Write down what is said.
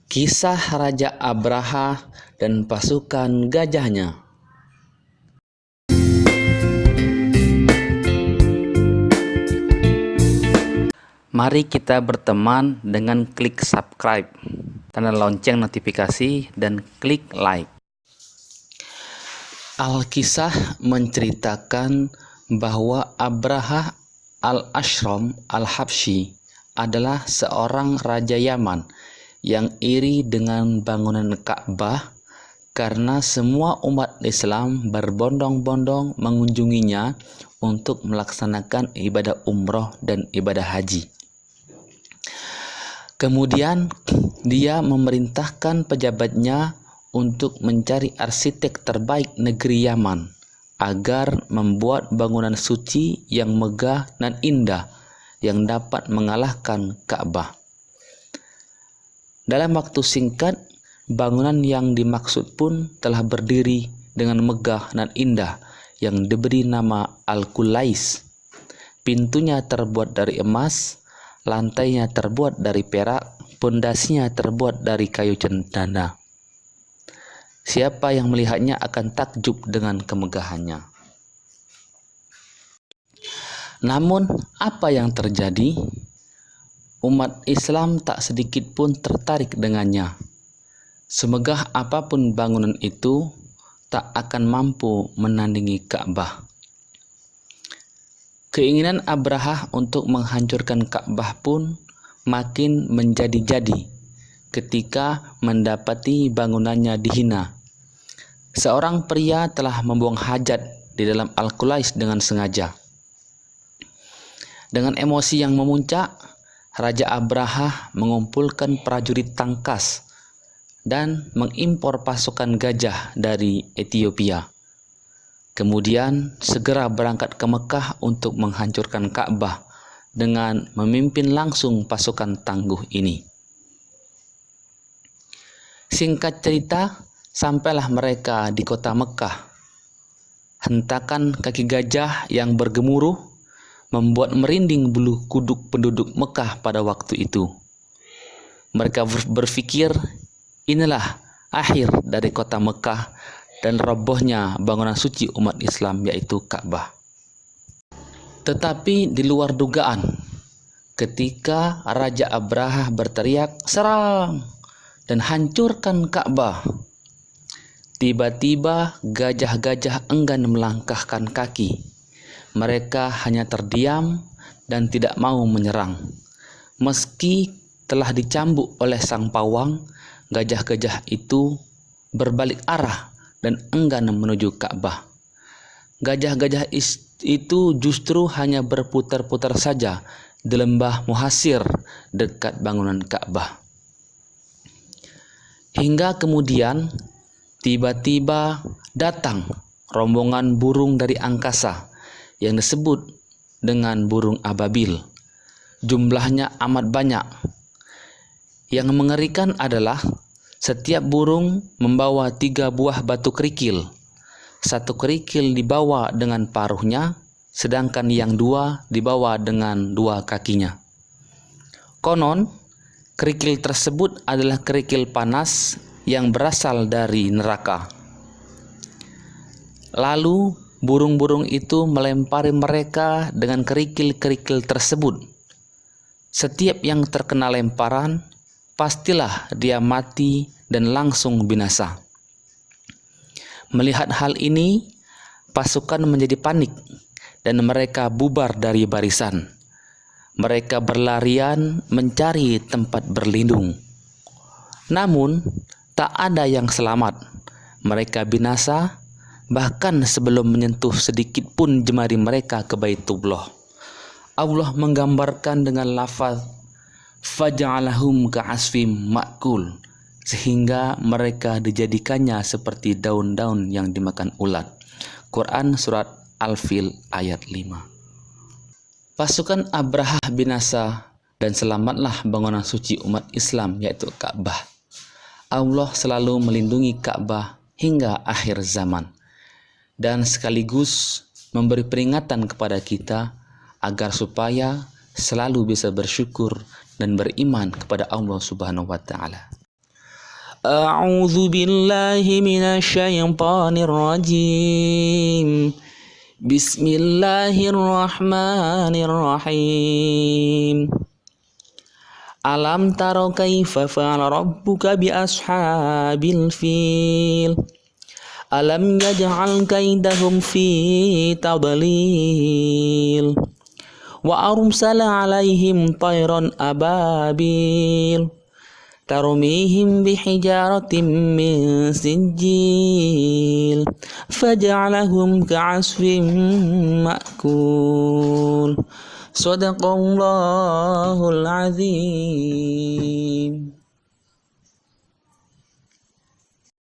Kisah Raja Abraha dan pasukan gajahnya. Mari kita berteman dengan klik subscribe, tanda lonceng notifikasi, dan klik like. Al-Kisah menceritakan bahwa Abraha al-Ashram al-Habsyi adalah seorang raja Yaman yang iri dengan bangunan Ka'bah karena semua umat Islam berbondong-bondong mengunjunginya untuk melaksanakan ibadah umroh dan ibadah haji. Kemudian dia memerintahkan pejabatnya untuk mencari arsitek terbaik negeri Yaman agar membuat bangunan suci yang megah dan indah yang dapat mengalahkan Ka'bah. Dalam waktu singkat, bangunan yang dimaksud pun telah berdiri dengan megah dan indah yang diberi nama Al-Kulais. Pintunya terbuat dari emas, lantainya terbuat dari perak, pondasinya terbuat dari kayu cendana. Siapa yang melihatnya akan takjub dengan kemegahannya. Namun, apa yang terjadi? Umat Islam tak sedikit pun tertarik dengannya. Semegah apapun bangunan itu, tak akan mampu menandingi Ka'bah. Keinginan Abraha untuk menghancurkan Ka'bah pun makin menjadi-jadi ketika mendapati bangunannya dihina. Seorang pria telah membuang hajat di dalam Al-Kulais dengan sengaja. Dengan emosi yang memuncak, Raja Abraha mengumpulkan prajurit tangkas dan mengimpor pasukan gajah dari Ethiopia. Kemudian segera berangkat ke Mekah untuk menghancurkan Ka'bah dengan memimpin langsung pasukan tangguh ini. Singkat cerita, sampailah mereka di kota Mekah. Hentakan kaki gajah yang bergemuruh membuat merinding bulu kuduk penduduk Mekah pada waktu itu. Mereka berpikir, inilah akhir dari kota Mekah dan robohnya bangunan suci umat Islam, yaitu Ka'bah. Tetapi di luar dugaan, ketika Raja Abraha berteriak, "Serang!" dan hancurkan Ka'bah, tiba-tiba gajah-gajah enggan melangkahkan kaki. Mereka hanya terdiam dan tidak mau menyerang. Meski telah dicambuk oleh sang pawang, gajah-gajah itu berbalik arah dan enggan menuju Ka'bah. Gajah-gajah itu justru hanya berputar-putar saja di lembah Muhasir dekat bangunan Ka'bah. Hingga kemudian tiba-tiba datang rombongan burung dari angkasa yang disebut dengan burung ababil. Jumlahnya amat banyak. Yang mengerikan adalah setiap burung membawa 3 buah batu kerikil. 1 kerikil dibawa dengan paruhnya, sedangkan yang 2 dibawa dengan 2 kakinya. Konon, kerikil tersebut adalah kerikil panas yang berasal dari neraka. Lalu burung-burung itu melempari mereka dengan kerikil-kerikil tersebut. Setiap yang terkena lemparan, pastilah dia mati dan langsung binasa. Melihat hal ini, pasukan menjadi panik dan mereka bubar dari barisan. Mereka berlarian mencari tempat berlindung. Namun, tak ada yang selamat. Mereka binasa bahkan sebelum menyentuh sedikit pun jemari mereka ke Baitullah. Allah menggambarkan dengan lafaz faja'alahum ka'asfim ma'kul, sehingga mereka dijadikannya seperti daun-daun yang dimakan ulat. Quran surat Al-Fil ayat 5. Pasukan Abraha binasa dan selamatlah bangunan suci umat Islam, yaitu Ka'bah. Allah selalu melindungi Ka'bah hingga akhir zaman, dan sekaligus memberi peringatan kepada kita agar supaya selalu bisa bersyukur dan beriman kepada Allah Subhanahu wa Ta'ala. A'udzu billahi minasy syaithanir rajim. Bismillahirrahmanirrahim. Alam taro kaifa fa'ala rabbuka bi ashabil fil. Alam yaj'al kaidahum fi tadlil. Wa arsala 'alaihim tayran ababil. Tarmihim bihijaratin min sijil. Faj'alahum ka'asfin ma'kul. Sadaqallahul azim.